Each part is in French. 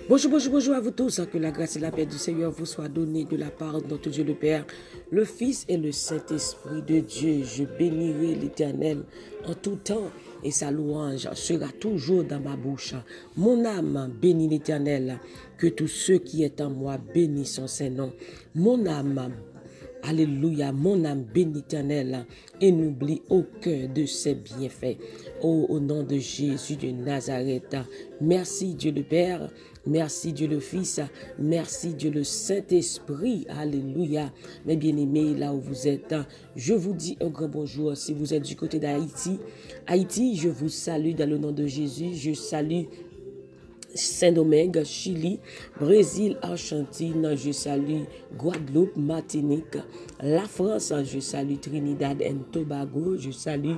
Bonjour, bonjour, bonjour à vous tous. Que la grâce et la paix du Seigneur vous soient données de la part de notre Dieu le Père, le Fils et le Saint-Esprit de Dieu. Je bénirai l'Éternel en tout temps et sa louange sera toujours dans ma bouche. Mon âme bénit l'Éternel, que tous ceux qui est en moi bénissent son Saint-Nom. Mon âme Alléluia, mon âme bénit l'Éternel et n'oublie aucun de ses bienfaits. Oh, au nom de Jésus de Nazareth, merci Dieu le Père, merci Dieu le Fils, merci Dieu le Saint-Esprit. Alléluia. Mes bien-aimés, là où vous êtes, je vous dis un grand bonjour. Si vous êtes du côté d'Haïti, Haïti, je vous salue dans le nom de Jésus. Je salue Saint-Domingue, Chili, Brésil, Argentine, je salue Guadeloupe, Martinique, la France, je salue Trinidad et Tobago, je salue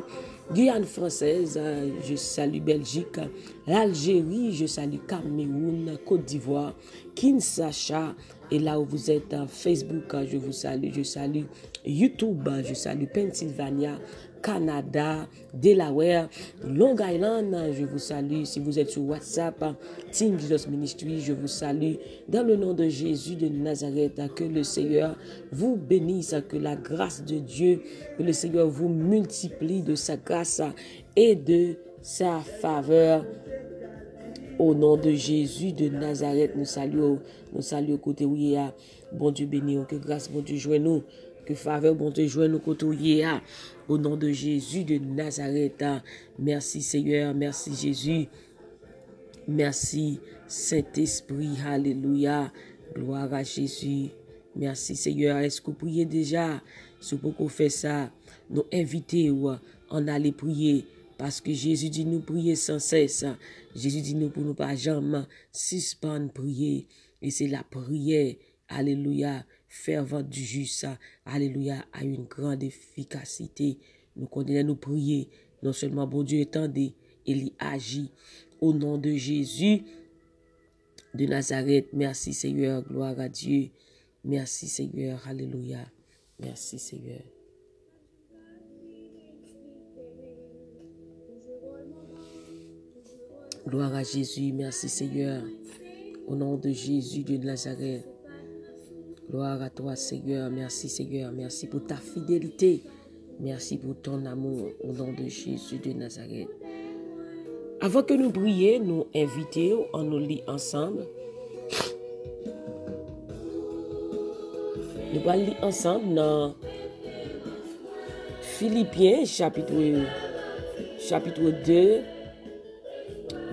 Guyane française, je salue Belgique, l'Algérie, je salue Cameroun, Côte d'Ivoire, Kinshasa, et là où vous êtes, Facebook, je salue YouTube, je salue Pennsylvania, Canada, Delaware, Long Island, je vous salue. Si vous êtes sur WhatsApp, Team Jesus Ministry, je vous salue. Dans le nom de Jésus de Nazareth, que le Seigneur vous bénisse, que la grâce de Dieu, que le Seigneur vous multiplie de sa grâce et de sa faveur. Au nom de Jésus de Nazareth, nous saluons au côté où il y a. Bon Dieu béni, que grâce, bon Dieu joue nous. Que faveur, bon Dieu, joue nous côté où il y a. Au nom de Jésus de Nazareth. Merci Seigneur, merci Jésus. Merci Saint-Esprit, alléluia. Gloire à Jésus. Merci Seigneur. Est-ce que vous priez déjà? Si vous pouvez faire ça, nous inviter ou en aller prier. Parce que Jésus dit nous prier sans cesse. Jésus dit nous pour nous pas jamais suspendre prier. Et c'est la prière, alléluia, fervente du juste, alléluia, a une grande efficacité. Nous continuons nous prier. Non seulement bon Dieu étendez, il y agit. Au nom de Jésus de Nazareth, merci Seigneur, gloire à Dieu. Merci Seigneur, alléluia. Merci Seigneur. Gloire à Jésus, merci Seigneur. Au nom de Jésus de Nazareth. Gloire à toi Seigneur, merci Seigneur. Merci pour ta fidélité. Merci pour ton amour. Au nom de Jésus de Nazareth. Avant que nous prions, nous invitons, on nous lit ensemble. Nous allons lire ensemble dans Philippiens chapitre 2.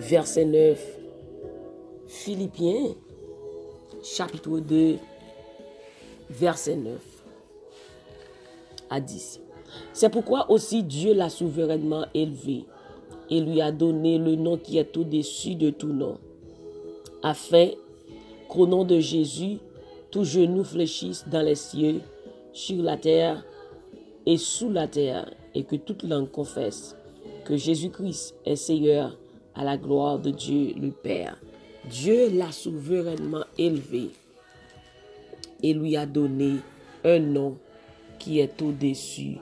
Verset 9. Philippiens, chapitre 2, verset 9 à 10. C'est pourquoi aussi Dieu l'a souverainement élevé et lui a donné le nom qui est au-dessus de tout nom, afin qu'au nom de Jésus, tout genou fléchisse dans les cieux, sur la terre et sous la terre, et que toute langue confesse que Jésus-Christ est Seigneur, à la gloire de Dieu le Père. Dieu l'a souverainement élevé et lui a donné un nom qui est au-dessus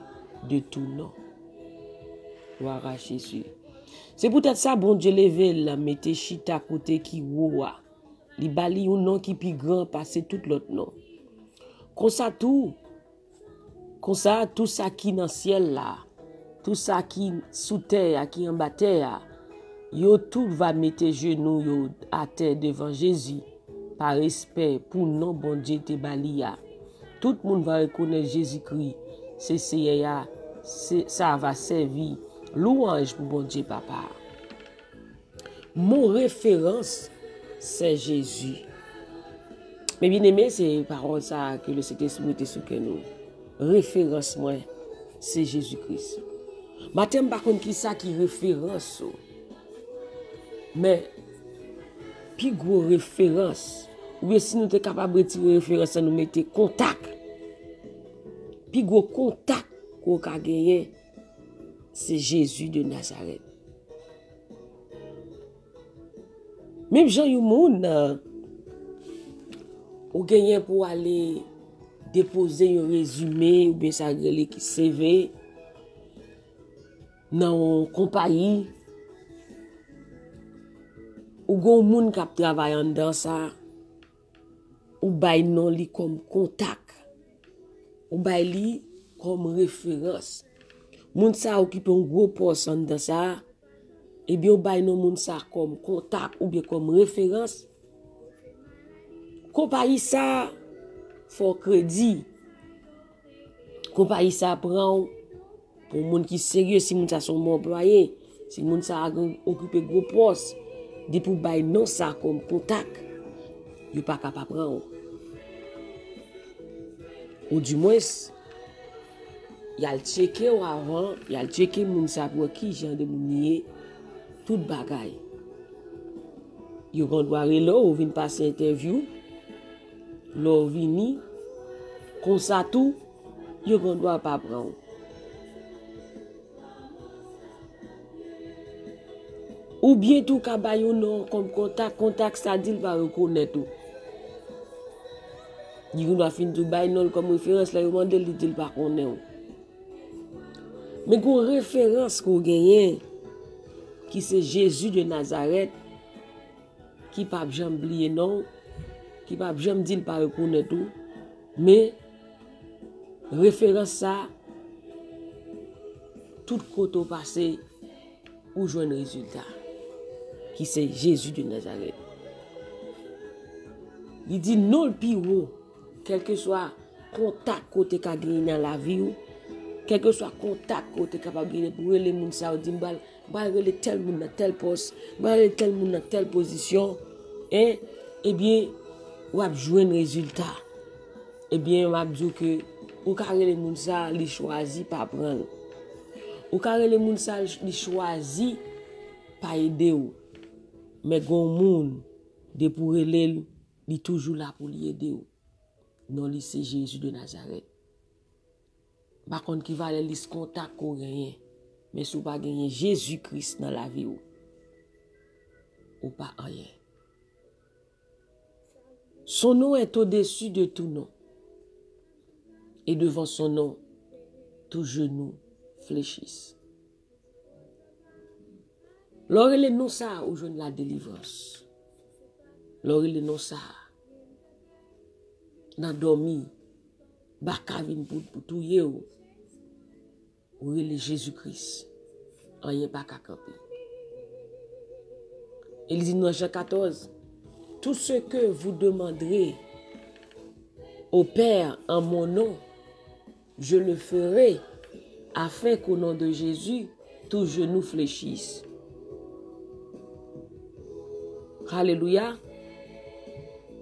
de tout nom. Gloire à Jésus. C'est peut-être ça, bon Dieu levé, la mette chita côté qui woua. Li bali un nom qui plus grand passer tout l'autre nom. Comme ça tout ça qui dans le ciel là, tout ça qui sous terre, qui en bas terre, yo tout va mettre genoux yo à terre devant Jésus par respect pour non bon Dieu te balia. Tout le monde va reconnaître Jésus-Christ. C'est Seigneur, ça va servir louange pour bon Dieu papa. Mon référence c'est Jésus. Mais bien aimé, c'est parole ça que le Saint-Esprit était sur que nous. Référence moi c'est Jésus-Christ. Matin par contre qui ça qui référence. Mais, puis gros référence, ou bien si nous sommes capables de retirer référence, nous mettons contact. Puis gros contact qu'on a gagné, c'est Jésus de Nazareth. Même Jean Youmoun, ou gagné pour aller déposer un résumé, ou bien ça qui CV, dans une compagnie. ou gon moun kap travay dans ça, ou bay non li comme contact, ou bay li comme référence. Moun sa occupe un gros poste dans ça, et bien ou bay non moun sa comme contact ou bien comme référence. Compagnie ça faut crédit. Compagnie ça prend pour moun qui sérieux, si moun sa son bon employé, si moun sa occupe gros poste, de pour bay non ça comme contact, yo pas capable prendre. Ou du moins y a le checker avant, y a le checker moun sa pour qui genre de moun tout bagay. Yo kon doit relo ou vinn passer interview, l'on vini comme ça tout, yo kon doit pas prendre. Ou bien tout ka ba yon non comme contact ça dit va reconnaître tout. Yon doit fin tout bay non comme référence là yon mande li dit pas connaît. Mais gon référence qu'on gagne qui c'est Jésus de Nazareth qui pas jamais oublier non, qui pas jamais dit pas reconnaître tout, mais référence ça tout côté passé ou joindre résultat qui c'est Jésus de Nazareth. Il dit non le pire, quel que soit contact côté qu'a gagné dans la vie, quel que soit contact côté capable de pour les moun sa dit bal tel moun dans tel poste, bal tel moun dans telle position, et eh bien ou a joindre résultat. Eh bien on a dit que ou carré les moun sa li choisi pas prendre. Ou carré les moun sa li choisi pas aider ou. Mais gon moun de pour elle li toujours là pour l'aider ou. Non li c'est Jésus de Nazareth. Par contre qui va aller li contact ko rien. Mais si ou pas gagner Jésus-Christ dans la vie ou pas rien. Son nom est au-dessus de tout nom. Et devant son nom, tout genou fléchissent. Lorsque les noms ça, ou jeune la délivrance. Lorsque les noms ça, n'a dormi, bakavine pour tout ou le Jésus-Christ, rien pas qu'à camper. Il dit dans Jean 14, tout ce que vous demanderez au Père en mon nom, je le ferai, afin qu'au nom de Jésus, tout genou fléchisse. Alléluia.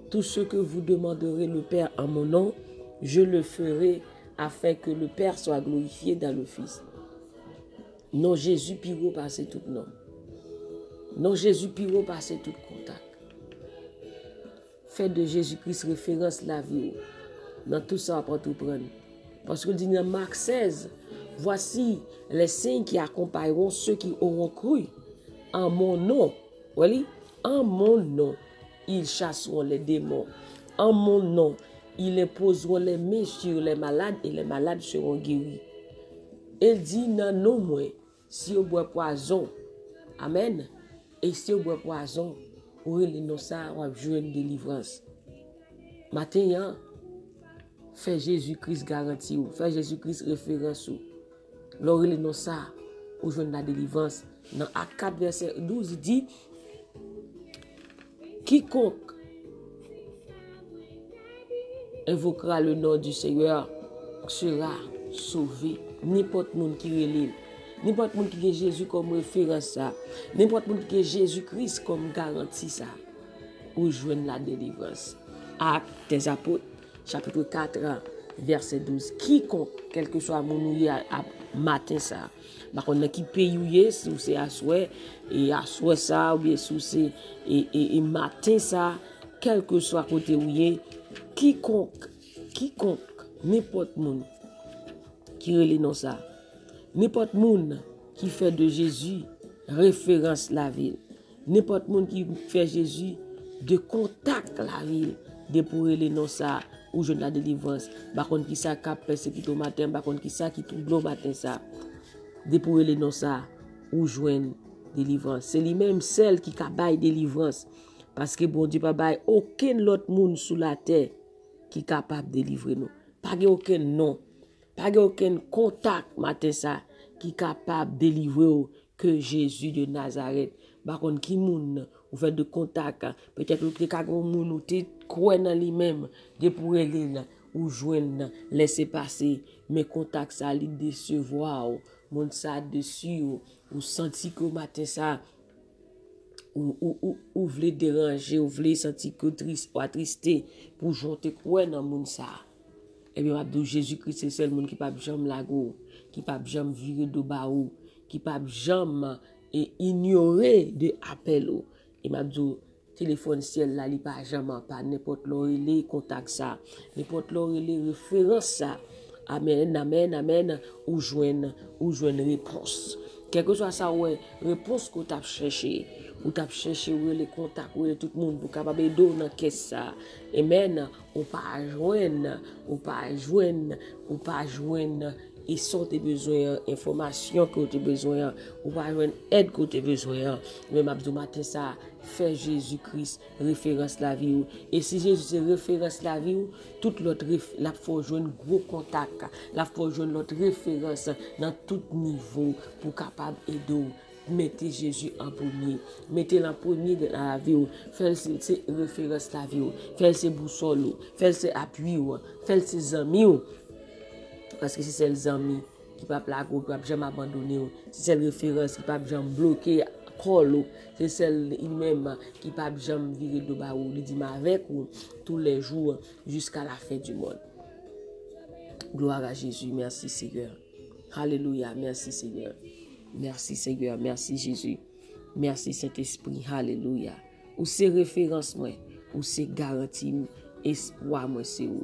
Tout ce que vous demanderez le Père en mon nom, je le ferai, afin que le Père soit glorifié dans le Fils. Non Jésus piro passer tout nom. Non Jésus piro passer tout contact. Fait de Jésus-Christ référence la vie. Dans tout ça, on peut tout prendre. Parce que dit dans Marc 16, voici les signes qui accompagneront ceux qui auront cru en mon nom. Voyez, en mon nom, ils chasseront les démons. En mon nom, ils imposeront les mains sur les malades et les malades seront guéris. Il dit non, non, moi, si on boit poison, amen, et si on boit poison, ou les non ça, on va jouer une délivrance. Maintenant, fait Jésus-Christ garantie ou, fait Jésus-Christ référence ou. Lorsque les non ça, ou jouer la délivrance. Dans Acte 4, verset 12, il dit, quiconque invoquera le nom du Seigneur sera sauvé. N'importe monde qui relève, n'importe monde qui a Jésus comme référence ça, n'importe monde qui a Jésus-Christ comme garantie ça, ou joindre la délivrance. Actes des apôtres, chapitre 4, verset 12. Quiconque, quel que soit mon à matin ça, par contre, qui paye si c'est à souhait, et à souhait ça, ou bien si c'est et matin ça, quel que soit côté où quiconque, n'importe monde qui relève dans ça, n'importe monde qui fait de Jésus référence la ville, n'importe monde qui fait Jésus de contact la ville, de pour relève dans ça, ou je la délivrance, par contre qui ça cap persécuté au matin, par contre qui ça qui trouble au matin ça, de pour relève dans ça, ou joindre délivrance. C'est lui-même celle qui a délivrance. Parce que bon Dieu pas bail aucun autre monde sous la terre qui est capable de délivrer nous. Pas aucun nom, pas aucun contact matin ça qui est capable de délivrer que Jésus de Nazareth. Par contre qui moun ou fait de contact, peut-être que quelqu'un moun ou te croit dans lui-même, de pour aller ou joindre, laisser passer, mais contact ça li décevoir moun ça dessus ou senti que matin ça ou vle déranger, ou vle sentir que triste ou attristé pour jonter quoi dans moun ça. Et bien Abdou Jésus-Christ c'est seul monde qui pas jamais lago, qui pas jamais virer de ba ou, qui pas jamais ignorer de appel ou. Et m'abdou téléphone ciel là li pas jamais pas n'importe l'orelé contact ça, n'importe l'orelé référence ça. Amen, amen, amen, ou joindre réponse. Quel que soit ça, ouais, réponse que tu as cherché, ou tu as cherché les contacts, ou tout le monde pour capable de donner dans caisse ça. Amen, ou pas joindre, et sont tes besoins, information que tu as besoin, ou pas joindre aide que tu as besoin. Mais m'abdou matin ça, fait Jésus-Christ référence la vie. Et si Jésus c'est référence la vie, toute l'autre la faut joindre gros contact, la faut joindre l'autre référence dans tout niveau pour capable aider. Mettez Jésus en premier, mettez-le en premier dans la vie, faites ses références la vie, faites ses boussoles, faites ses appuis, faites ses amis, parce que c'est les amis qui ne peuvent pas jamais abandonner, c'est les références qui ne peuvent jamais bloquer. C'est celle lui-même qui ne peut jamais virer de bas ou il dit avec ou tous les jours jusqu'à la fin du monde. Gloire à Jésus, merci Seigneur. Alléluia, merci Seigneur. Merci Seigneur, merci Jésus. Merci Saint-Esprit, alléluia. Ou c'est référence moi, ou c'est garantie, espoir moi c'est où.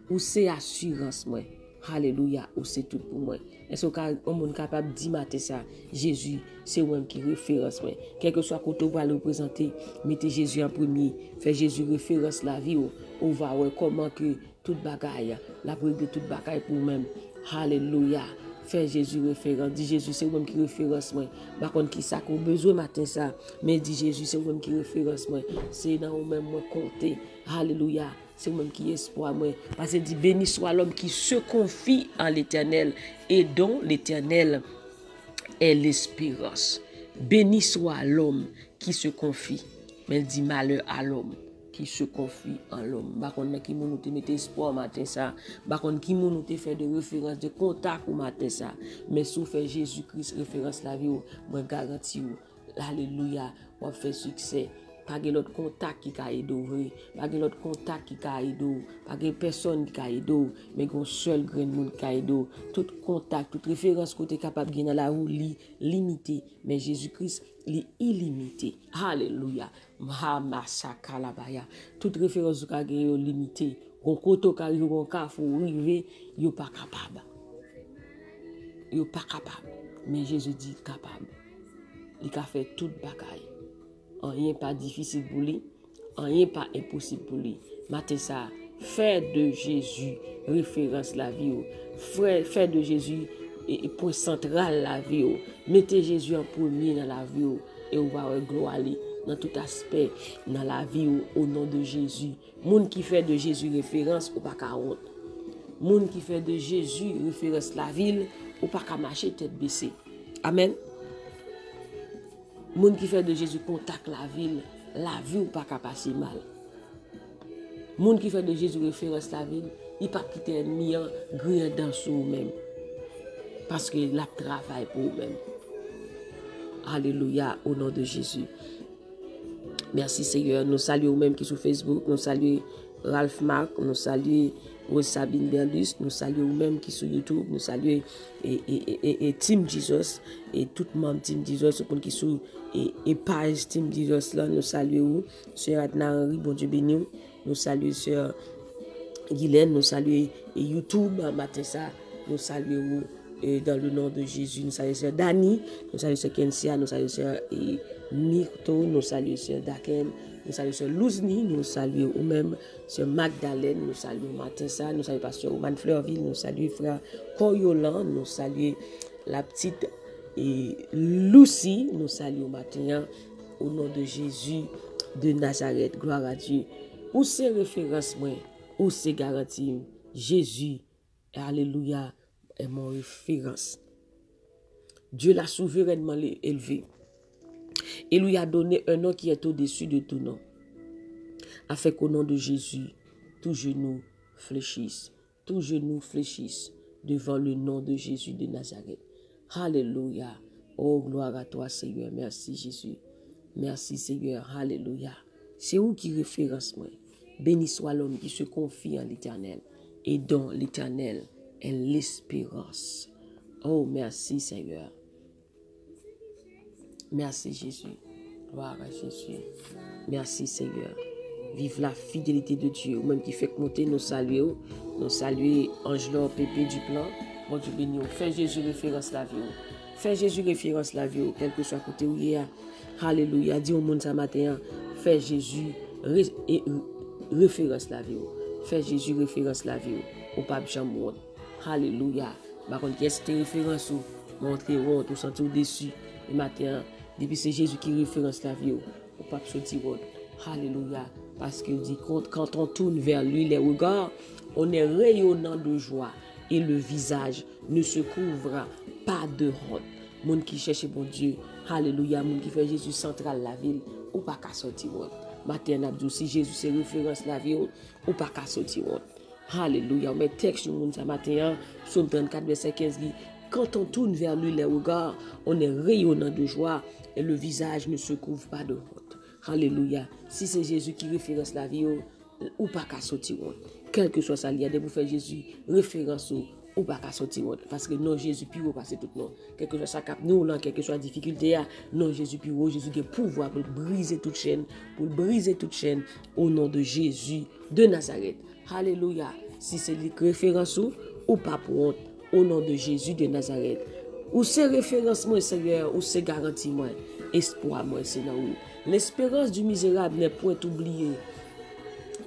Ou c'est assurance moi. Alléluia, ou c'est tout pour moi. Est-ce qu'on est capable de dire matin ça, Jésus, c'est moi qui référence moi. Quel que soit côté va le représenter, mettez Jésus en premier, faites Jésus référence la vie, on va voir comment que toute bagaille, la bride de toute bagaille pour même. Alléluia. Fais Jésus référence. Dis Jésus, c'est moi qui référence moi. Par contre, qui ça qu'on besoin matin ça. Mais dis Jésus, c'est moi qui référence moi. C'est dans moi même moi compter. Alléluia. C'est moi qui espoir moi. Parce que dit béni soit l'homme qui se confie en l'Éternel et dont l'Éternel est l'espérance. Béni soit l'homme qui se confie. Mais dit malheur à l'homme qui se confie en l'homme. Par contre, qui nous te mette espoir matin ça. Par contre, qui nous te fait de référence, de contact au matin ça. Mais si vous faites Jésus-Christ référence la vie, moi garantis vous. Alléluia, on fait succès. Pas de l'autre contact qui a aidé, pas de l'autre contact qui a aidé, pas de personne qui a aidé, mais un seul grand monde qui a aidé. Tout contact, toute référence que tu es capable de gagner dans la roue, limité, mais Jésus-Christ, il est illimité. Alléluia. Toute référence que tu as limitée, quand tu as un cas, il faut arriver, il n'est pas capable. Il n'est pas capable. Mais Jésus dit capable. Il a fait toute bagaille. Rien pas difficile pour lui, rien pas impossible pour lui. Matin ça, faire de Jésus référence la vie, faire de Jésus point central la vie. Mettez Jésus en premier dans la vie et on va gloire dans tout aspect dans la vie au nom de Jésus. Monde qui fait de Jésus référence ou pas qu'à honte. Monde qui fait de Jésus référence la ville ou pas qu'à marcher tête baissée. Amen. Moun qui fait de Jésus contact la vie ou pas qu'à passer mal. Moun qui fait de Jésus référence la ville, il pas quitter ennemi en grand dans sous même. Parce que la travail pour eux-mêmes. Alléluia au nom de Jésus. Merci Seigneur. Nous saluons même qui sur Facebook, nous saluons Ralph Marc, nous saluons Rose Sabine Berlus, nous saluons même qui sur YouTube, nous saluons et Team Jesus et tout le monde Team Jesus qui sur et page Team Jesus là, nous saluons Sœur Adna Henry, bon Dieu béni, nous saluons Sœur Guylaine, nous saluons YouTube matin ça, nous saluons dans le nom de Jésus, nous saluons Sœur Dani, nous saluons Sœur Kensia, nous saluons Sœur Mirto, nous saluons Sœur Daken, nous saluons Sœur Louzny, nous saluons ou même Sœur Magdalene, nous saluons Matessa, nous saluons Pasteur Oman Fleurville, nous saluons Frère Coriolan, nous saluons la petite et Lucie, nous saluons matin au nom de Jésus de Nazareth. Gloire à Dieu. Où c'est référence moi, où c'est garantie, Jésus, alléluia, est mon référence. Dieu l'a souverainement élevé. Et lui a donné un nom qui est au-dessus de tout nom. Afin qu'au nom de Jésus, tout genou fléchisse. Tout genou fléchisse devant le nom de Jésus de Nazareth. Alléluia. Oh, gloire à toi, Seigneur. Merci, Jésus. Merci, Seigneur. Alléluia. C'est où qui référence moi. Béni soit l'homme qui se confie en l'Éternel. Et dont l'Éternel est l'espérance. Oh, merci, Seigneur. Merci, Jésus. Gloire à Jésus. Merci, Seigneur. Vive la fidélité de Dieu. Ou même qui fait monter nos saluer. Nos saluer Angelo Pépé du plan. Bon Dieu béni. Fais Jésus référence la vie. Fais Jésus référence la vie. Quel que soit côté où il y a. Alléluia. Dis au monde ce matin. Fais Jésus référence la vie. Fais Jésus référence la vie. Au pape Jean-Monde. Alléluia. Par contre, qu'est-ce que référence ou montrer ou tout sentir au-dessus. Le matin. Depuis c'est Jésus qui référence la vie. Au pape Jean-Monde. Alléluia. Parce qu'il dit quand on tourne vers lui les regards, on est rayonnant de joie et le visage ne se couvre pas de honte. Monde qui cherche bon Dieu, alléluia, monde qui fait Jésus central la ville, ou pas qu'à sortir honte. Matin abdou si Jésus c'est référence la vie, ou pas qu'à sortir honte. Alléluia. On met texte monde ça matin, Psaume 34 verset 15 dit quand on tourne vers lui les regards, on est rayonnant de joie et le visage ne se couvre pas de honte. Alléluia. Si c'est Jésus qui référence la vie, ou pas qu'à sortir. Quel que soit ça, il y a des pour faire Jésus référence ou pas qu'à sortir. Parce que non, Jésus puis passer tout non. Quel que soit ça cap nous, quelle que soit la difficulté, non, Jésus puis Jésus a le pouvoir pour briser toute chaîne, au nom de Jésus de Nazareth. Alléluia. Si c'est référence ou pas pour honte, au nom de Jésus de Nazareth. Ou c'est référence, moi, Seigneur, ou c'est garantie, moi, espoir, moi, c'est là où. L'espérance du misérable n'est point oubliée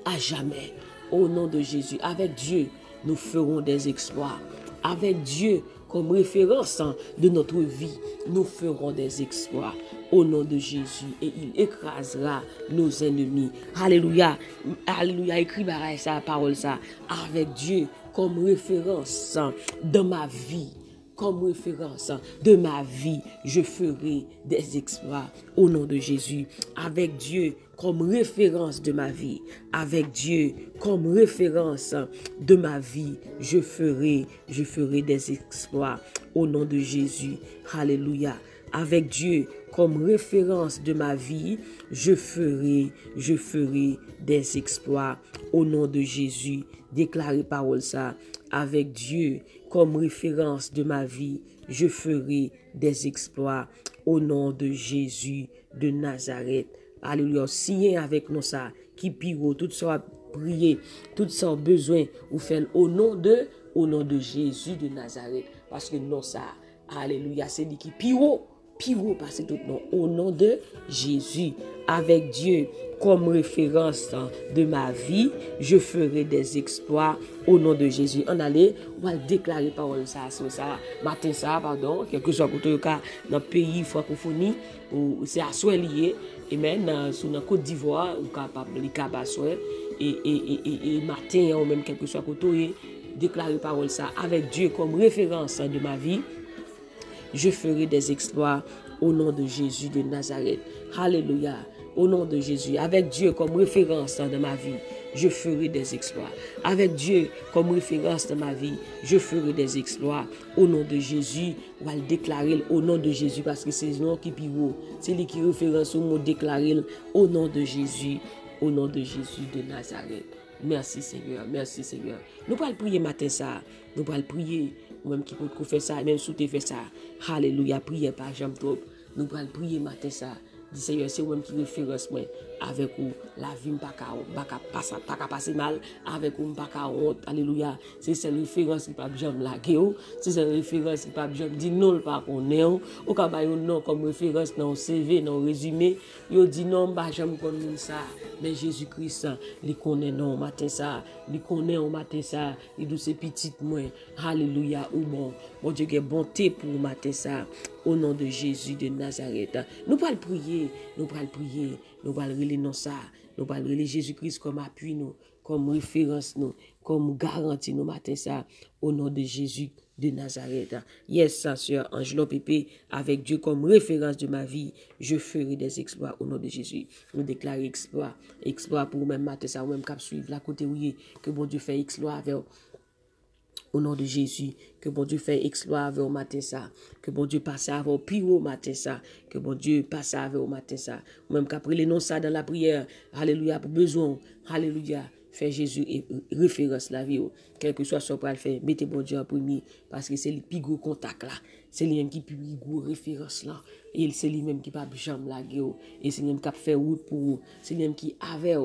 à jamais. Au nom de Jésus, avec Dieu, nous ferons des exploits. Avec Dieu comme référence de notre vie, nous ferons des exploits. Au nom de Jésus, et il écrasera nos ennemis. Alléluia. Alléluia. Écris ça, parole ça. Avec Dieu comme référence de ma vie. Comme référence de ma vie, je ferai des exploits au nom de Jésus. Avec Dieu comme référence de ma vie, avec Dieu comme référence de ma vie, je ferai des exploits au nom de Jésus. Alléluia. Avec Dieu comme référence de ma vie, je ferai des exploits au nom de Jésus. Déclarez parole ça. Avec Dieu comme référence de ma vie, je ferai des exploits au nom de Jésus de Nazareth. Alléluia. Signez avec nous ça, qui pire, tout ça prier, tout ça besoin, ou faire au nom de Jésus de Nazareth. Parce que non ça, alléluia, c'est lui qui pire, parce que tout nom, au nom de Jésus. Avec Dieu comme référence de ma vie, je ferai des exploits au nom de Jésus. On allait, on va déclarer parole ça, matin ça, pardon, quelque chose dans le pays francophonie, où c'est à soi lié, et même sur la Côte d'Ivoire, ou capable de cabassoir, et matin, ou même quelque chose côté, déclarer parole ça, avec Dieu comme référence de ma vie, je ferai des exploits au nom de Jésus de Nazareth. Alléluia. Au nom de Jésus. Avec Dieu comme référence de ma vie, je ferai des exploits. Avec Dieu comme référence de ma vie, je ferai des exploits. Au nom de Jésus, on va le déclarer au nom de Jésus parce que c'est le nom qui pire. C'est lui qui référence au mot déclaré au nom de Jésus. Au nom de Jésus de Nazareth. Merci Seigneur. Merci Seigneur. Nous allons prier matin ça. Nous allons prier. Même qui peut faire ça, même si tu fais ça. Alléluia, priez par jambe trop. Nous allons prier matin ça. Dis Seigneur, c'est moi qui référence moi. avec vous. La vie pas qu'à passer mal avec vous, pas qu'à honte. Alléluia. C'est cette référence qui pas jamais laguer. C'est cette référence qui pas jamais dit non pas qu'on est. Au cas où non comme référence dans CV, dans résumé, yo dit non pas jamais comme ça. Mais Jésus-Christ, il connaît non matin ça, il connaît au matin ça, il douce petite moi. Alléluia. Ou bon Dieu qui bonté pour matin ça. Au nom de Jésus de Nazareth. Nous allons prier, nous allons relayer non ça, nous allons relayer Jésus-Christ comme appui nous, comme référence nous, comme garantie nous matin ça, au nom de Jésus de Nazareth. Yes, sa sœur Angelo Pépé, avec Dieu comme référence de ma vie, je ferai des exploits au nom de Jésus. Nous déclarons exploit pour même matin ça, ou même cap suivre la côté où que bon Dieu fait exploit avec au nom de Jésus, que bon Dieu fait exploit avec au matin ça, que bon Dieu passe avec au pire au matin ça, que bon Dieu passe avec au matin ça, ou même qu'après les noms ça dans la prière, alléluia, pour besoin, alléluia, fait Jésus et référence la vie, quel que soit ce qu'on faire, mettez bon Dieu en premier, parce que c'est le plus gros contact là, c'est lui-même qui plus gros référence là, et c'est lui-même qui pas jamais la gueule, et c'est lui-même qui a fait route pour, c'est lui-même qui avait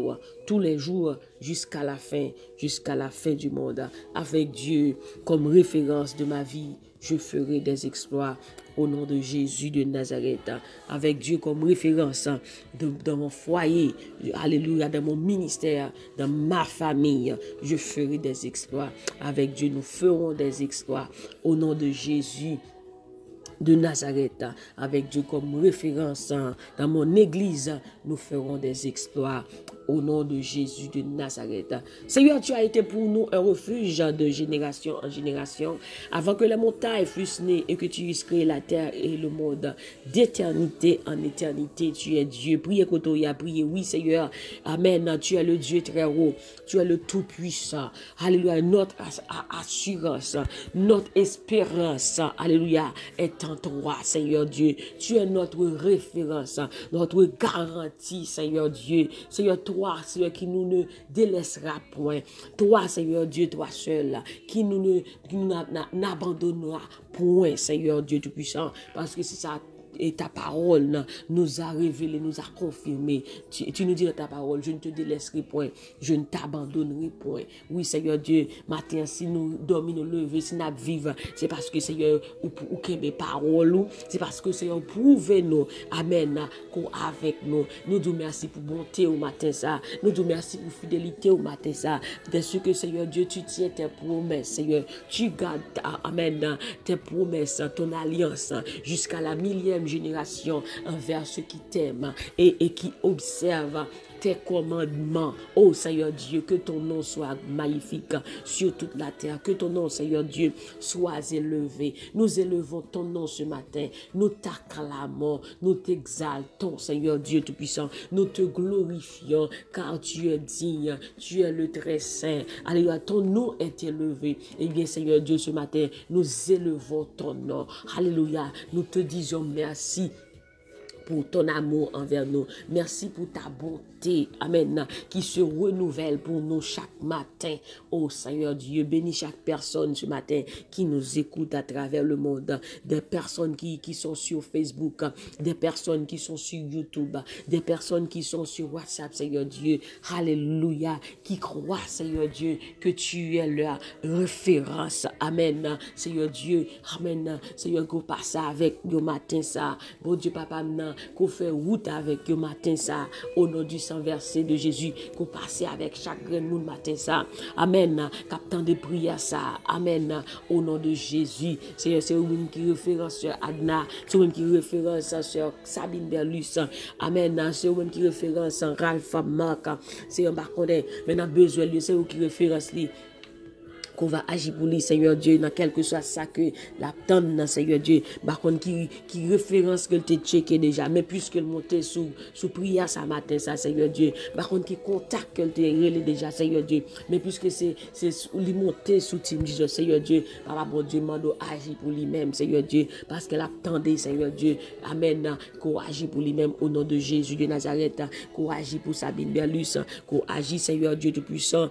tous les jours jusqu'à la fin du monde, avec Dieu comme référence de ma vie, je ferai des exploits au nom de Jésus de Nazareth, avec Dieu comme référence dans mon foyer, alléluia, dans mon ministère, dans ma famille, je ferai des exploits, avec Dieu nous ferons des exploits au nom de Jésus de Nazareth, avec Dieu comme référence dans mon église, nous ferons des exploits au nom de Jésus de Nazareth. Seigneur, tu as été pour nous un refuge de génération en génération, avant que les montagnes fussent nées et que tu eusses créé la terre et le monde. D'éternité en éternité, tu es Dieu. Priez Kotoya, priez, oui Seigneur. Amen. Tu es le Dieu très haut. Tu es le Tout-Puissant. Alléluia. Notre assurance, notre espérance, alléluia, est en toi, Seigneur Dieu. Tu es notre référence, notre garantie, Seigneur Dieu. Seigneur, toi, Seigneur, qui nous ne délaissera point. Toi, Seigneur Dieu, toi seul, qui nous n'abandonnera point, Seigneur Dieu Tout-Puissant. Parce que c'est ça. Et ta parole nous a révélé, nous a confirmé. Tu nous dis dans ta parole, je ne te délaisserai point, je ne t'abandonnerai point. Oui, Seigneur Dieu, matin, si nous dormons, nous levons, si nous vivons, c'est parce que, Seigneur, ou que mes paroles, c'est parce que, Seigneur, prouvez-nous, Amen, qu'on avec nous. Nous disons merci pour bonté au matin, ça. Nous disons merci pour fidélité au matin, ça. Parce que, Seigneur Dieu, tu tiens tes promesses, Seigneur. Tu gardes, Amen, tes promesses, ton alliance, jusqu'à la millième génération envers ceux qui t'aiment et qui observent tes commandements. Oh Seigneur Dieu, que ton nom soit magnifique sur toute la terre. Que ton nom, Seigneur Dieu, soit élevé. Nous élevons ton nom ce matin. Nous t'acclamons, nous t'exaltons, Seigneur Dieu Tout-Puissant. Nous te glorifions car tu es digne, tu es le très saint. Alléluia, ton nom est élevé. Eh bien, Seigneur Dieu, ce matin, nous élevons ton nom. Alléluia, nous te disons merci pour ton amour envers nous. Merci pour ta bonté, Amen, qui se renouvelle pour nous chaque matin. Oh Seigneur Dieu, bénis chaque personne ce matin qui nous écoute à travers le monde. Des personnes qui sont sur Facebook, des personnes qui sont sur YouTube, des personnes qui sont sur WhatsApp, Seigneur Dieu. Alléluia, qui croient, Seigneur Dieu, que tu es leur référence. Amen. Seigneur Dieu, Amen. Seigneur, qu'on passe avec le matin ça. Bon Dieu, Papa, qu'on fait route avec le matin ça, au nom du sang versé de Jésus, qu'on passe avec chaque grain de monde matin ça, amen, captant de prières ça, amen, au nom de Jésus. C'est eux qui référence sur Adna, c'est eux qui référence sur Sabine Berlus, amen, c'est eux qui référence sur Ralph Marc, c'est eux mais on a besoin de c'est eux qui référence lui. Qu'on va agir pour lui, Seigneur Dieu, dans quelque soit ça que la tente, Seigneur Dieu, par contre, qui référence que tu checké déjà, mais puisque le monté sous prière ce matin, ça, Seigneur Dieu, par contre, qui contacte que tu relé déjà, Seigneur Dieu, mais puisque c'est lui monté sous Team Jesus, Seigneur Dieu, Papa, bon Dieu, mando agir pour lui-même, Seigneur Dieu, parce qu'elle attendait, Seigneur Dieu, amen, qu'on agit pour lui-même au nom de Jésus de Nazareth, qu'on agit pour Sabine Berlus, qu'on agit, Seigneur Dieu Tout-Puissant,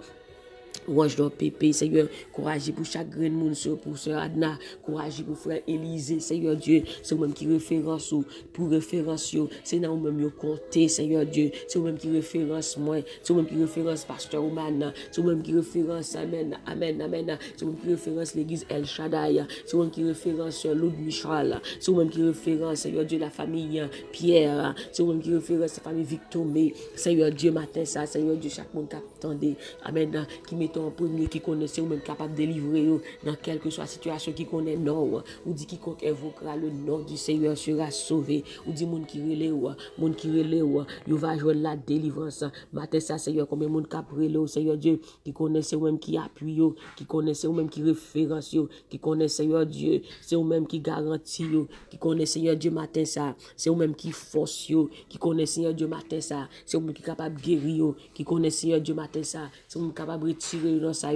Ouange dans Pépé, Seigneur, courage pour chaque grain de monde, pour Sœur Adna, courage pour frère Élisée, Seigneur Dieu, c'est vous-même qui référence pour référence, c'est nous même qui compter, Seigneur Dieu, c'est vous-même qui référence moi, c'est vous-même qui référence Pasteur Oman, c'est vous-même qui référence, Amen, Amen, Amen, c'est vous-même qui référence l'église El Shaddai, c'est vous-même qui référence Lud Michal, c'est vous-même qui référence, Seigneur Dieu, la famille Pierre, c'est vous-même qui référence la famille Victomé, Seigneur Dieu, matin ça, Seigneur Dieu, chaque monde qui attendait, Amen, qui met en premier, qui connaissait ou même capable de délivrer dans quelle que soit la situation, qui connaît non, ou dit quiconque évoquera le nom du Seigneur sera sauvé, ou dit monde qui relève, il va jouer la délivrance. Matin ça, Seigneur, combien de monde qui a relève, Seigneur Dieu, qui connaissait ou même qui appuie, qui connaissait ou même qui référence, qui connaît Seigneur Dieu, c'est ou même qui garantit, qui connaît Seigneur Dieu matin ça, c'est ou même qui force, qui connaît Seigneur Dieu matin ça, c'est ou même qui capable de guérir, qui connaît Seigneur Dieu matin ça, c'est ou même capable de retirer dans ça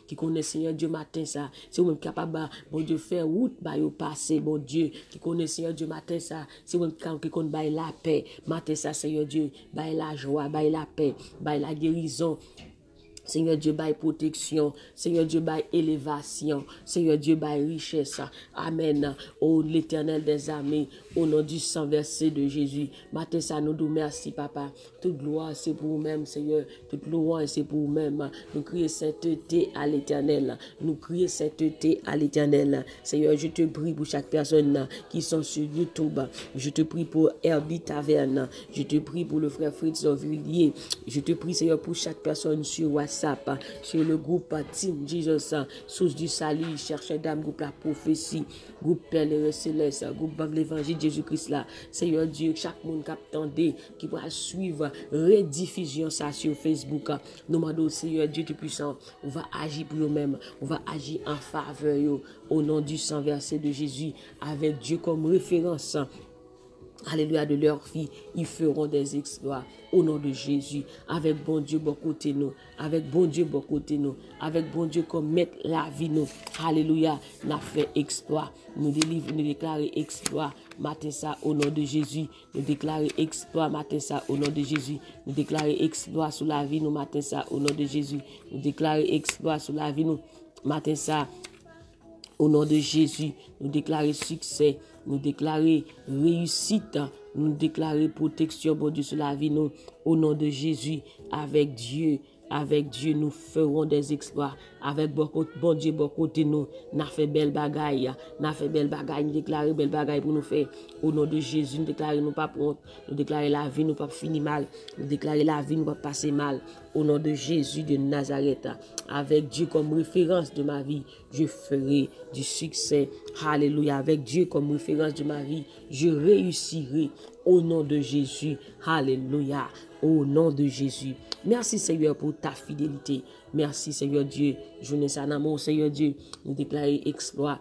qui connaît Seigneur Dieu matin ça, c'est ou même capable bon Dieu faire route ba yo passer bon Dieu, qui connaît Seigneur Dieu matin ça, c'est ou même qui connaît ba la paix matin ça, Seigneur Dieu, ba la joie, ba la paix, ba la guérison. Seigneur Dieu, bail protection. Seigneur Dieu, bail élévation. Seigneur Dieu, bail richesse. Amen. Oh, l'Éternel des armées, au nom du sang versé de Jésus. Matin, ça nous dit merci, Papa. Toute gloire, c'est pour vous-même, Seigneur. Toute louange, c'est pour vous-même. Nous crions sainteté à l'Éternel. Nous crions sainteté à l'Éternel. Seigneur, je te prie pour chaque personne qui sont sur YouTube. Je te prie pour Herbie Taverne. Je te prie pour le frère Fritz Villiers. Je te prie, Seigneur, pour chaque personne sur WhatsApp, sur le groupe Team Jesus, Source du Salut, Cherche d'âme, groupe La Prophétie, groupe Père et Céleste, groupe Banque l'Évangile Jésus-Christ là. Seigneur Dieu, chaque monde qui attendait, qui va suivre, rediffusion ça sur Facebook. Nous demandons, Seigneur Dieu Tout-Puissant, on va agir pour nous-mêmes, on va agir en faveur, au nom du sang versé de Jésus, avec Dieu comme référence. Alléluia, de leurs filles, ils feront des exploits au nom de Jésus. Avec bon Dieu, bon côté nous. Avec bon Dieu, bon côté nous. Avec bon Dieu, comme mettre la vie nous. Alléluia, nous fait exploit. Nous délivrons, nous déclarons exploit. Matin ça au nom de Jésus. Nous déclarons exploit. Matin ça au nom de Jésus. Nous déclarons exploit sur la vie nous. Matin ça au nom de Jésus. Nous déclarons exploit sur la vie nous. Matin ça au nom de Jésus. Nous déclarons succès. Nous déclarer réussite, nous déclarer protection, bon Dieu, sur la vie, nous, au nom de Jésus, avec Dieu, nous ferons des exploits. Avec bon Dieu, bon côté, nous fait belle bagaille, nous déclarer belle bagaille pour nous faire. Au nom de Jésus, nous déclarer nous pas pour nous déclarer la vie, nous pas finir mal, nous déclarer la vie, nous pas passer mal. Au nom de Jésus de Nazareth, avec Dieu comme référence de ma vie, je ferai du succès. Alléluia. Avec Dieu comme référence de ma vie, je réussirai. Au nom de Jésus. Alléluia. Au nom de Jésus. Merci Seigneur pour ta fidélité. Merci Seigneur Dieu. Journée Sanamo, Seigneur Dieu. Nous déclarer exploit.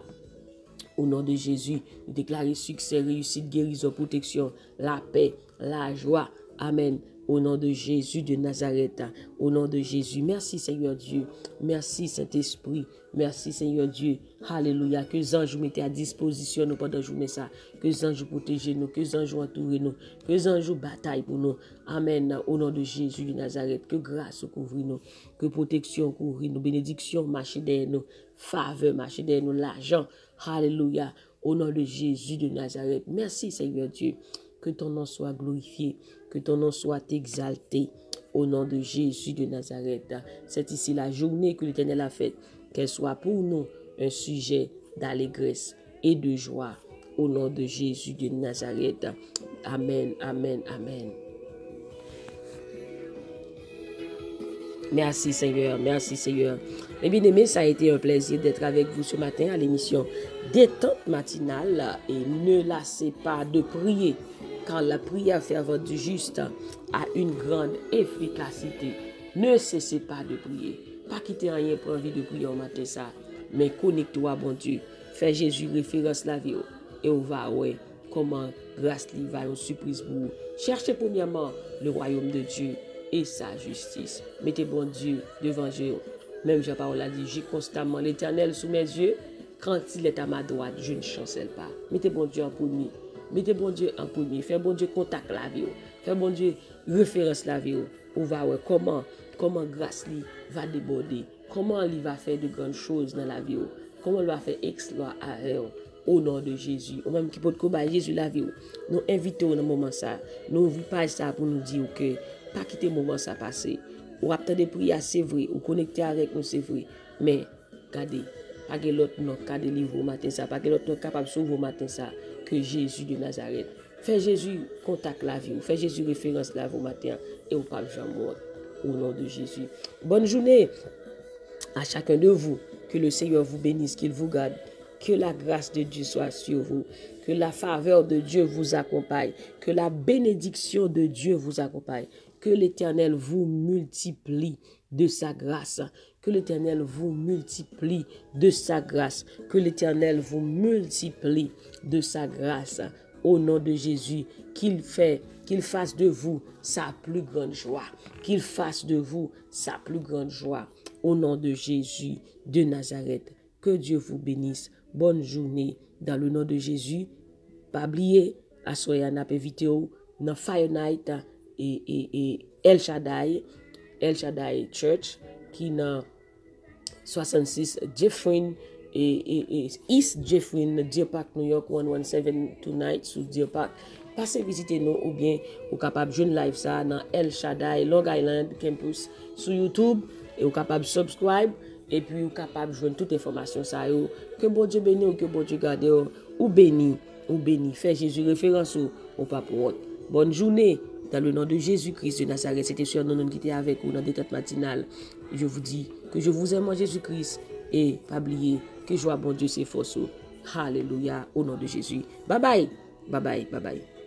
Au nom de Jésus. Nous déclarer succès, réussite, guérison, protection, la paix, la joie. Amen. Au nom de Jésus de Nazareth, au nom de Jésus. Merci Seigneur Dieu. Merci Saint-Esprit. Merci Seigneur Dieu. Alléluia. Que les anges mettent à disposition nous pendant la journée ça. Que les anges protègent nous. Que les anges entourent nous. Que les anges bataillent pour nous. Amen. Au nom de Jésus de Nazareth. Que grâce couvre nous. Que protection couvre nous. Bénédiction marche derrière nous. Faveur marche derrière nous. L'argent. Alléluia. Au nom de Jésus de Nazareth. Merci Seigneur Dieu. Que ton nom soit glorifié. Que ton nom soit exalté au nom de Jésus de Nazareth. C'est ici la journée que l'Éternel a faite. Qu'elle soit pour nous un sujet d'allégresse et de joie au nom de Jésus de Nazareth. Amen, amen, amen. Merci Seigneur, merci Seigneur. Mes bien-aimés, ça a été un plaisir d'être avec vous ce matin à l'émission Détente matinale et ne lassez pas de prier. Car la prière fervente du juste a une grande efficacité. Ne cessez pas de prier. Pas quitter rien pour envie de prier au matin ça. Mais connecte-toi à bon Dieu. Fais Jésus référence la vie. Et on va ouais comment grâce lui va une surprise pour vous. Cherchez premièrement le royaume de Dieu et sa justice. Mettez bon Dieu devant Dieu. Même Jean-Paul a dit, j'ai constamment l'Éternel sous mes yeux. Quand il est à ma droite, je ne chancelle pas. Mettez bon Dieu en premier. Mettez bon Dieu en premier. Fais bon Dieu contact la vie. Fais bon Dieu référence la vie. On va voir comment comment grâce lui va déborder, comment il va faire de grandes choses dans la vie, comment il va faire exploit à elle. Au nom de Jésus, ou même qui peut combattre Jésus la vie, nous invitons dans le moment ça, nous ne pas ça pour nous dire que pas quitter le moment ça passer. Ou attendre prier, c'est vrai, ou connecter avec nous, c'est vrai, mais regardez, pas que l'autre non capable de livrer au matin ça, pas que l'autre non capable de sauver au matin ça, que Jésus de Nazareth. Fais Jésus contact la vie, fais Jésus référence la vie au matin, et au pape Jean-Mort, au nom de Jésus. Bonne journée à chacun de vous, que le Seigneur vous bénisse, qu'il vous garde. Que la grâce de Dieu soit sur vous, que la faveur de Dieu vous accompagne, que la bénédiction de Dieu vous accompagne, que l'Éternel vous multiplie de sa grâce, que l'Éternel vous multiplie de sa grâce, que l'Éternel vous multiplie de sa grâce, au nom de Jésus, qu'il fasse de vous sa plus grande joie, qu'il fasse de vous sa plus grande joie, au nom de Jésus de Nazareth. Que Dieu vous bénisse. Bonne journée dans le nom de Jésus. Pas oublier, à soya n'a pas vidéo dans Fire Night et El Shaddai Church qui dans 66 Jeffrey et East Jeffrey, Deer Park, New York 117 tonight sous Deer Park. Passez visiter nous ou bien ou capable joindre live ça dans El Shaddai Long Island Campus sur YouTube et ou capable subscribe. Et puis, vous êtes capable de joindre toute information. Que bon Dieu bénisse ou que bon Dieu garde ou béni. Fais Jésus référence au pape. Bonne journée. Dans le nom de Jésus-Christ de Nazareth. C'était sur nous qui était avec vous dans des têtes matinales. Je vous dis que je vous aime en Jésus-Christ. Et pas oublier que joie bon Dieu c'est force. Alléluia. Au nom de Jésus. Bye bye. Bye bye. Bye bye.